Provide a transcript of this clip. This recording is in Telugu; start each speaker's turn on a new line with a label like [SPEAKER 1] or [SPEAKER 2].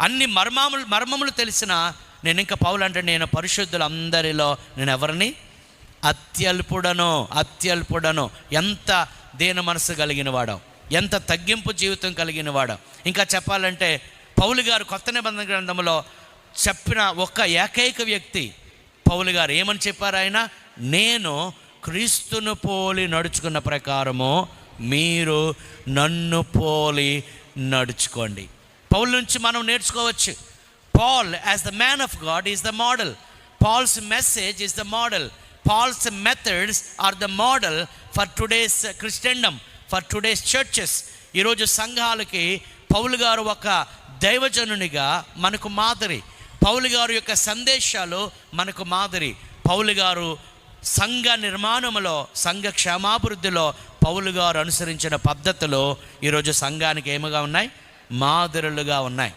[SPEAKER 1] అన్ని మర్మములు తెలిసిన నేను ఇంకా పౌలు అంటే నేను పరిశుద్ధులందరిలో నేను ఎవరిని అత్యల్పుడను. ఎంత దేన మనసు కలిగిన వాడో, ఎంత తగ్గింపు జీవితం కలిగిన వాడో. ఇంకా చెప్పాలంటే పౌలు గారు కొత్త నిబంధన గ్రంథంలో చెప్పిన ఒక ఏకైక వ్యక్తి పౌలు గారు. ఏమని చెప్పారు ఆయన? నేను క్రీస్తును పోలి నడుచుకున్న ప్రకారము మీరు నన్ను పోలి నడుచుకోండి. పౌలు నుంచి మనం నేర్చుకోవచ్చు. Paul as the man of God is the model. Paul's message is the model. Paul's methods are the model for today's Christendom, for today's churches. ఈరోజు సంఘాలకి పౌలు గారు ఒక దైవజనునిగా మనకు మాదిరి. పౌలు గారు యొక్క సందేశాలు మనకు మాదిరి. పౌలు గారు సంఘ నిర్మాణంలో, సంఘ క్షేమాభివృద్ధిలో పౌలు గారు అనుసరించిన పద్ధతులు ఈరోజు సంఘానికి ఏమిగా ఉన్నాయి? మాదిరులుగా ఉన్నాయి.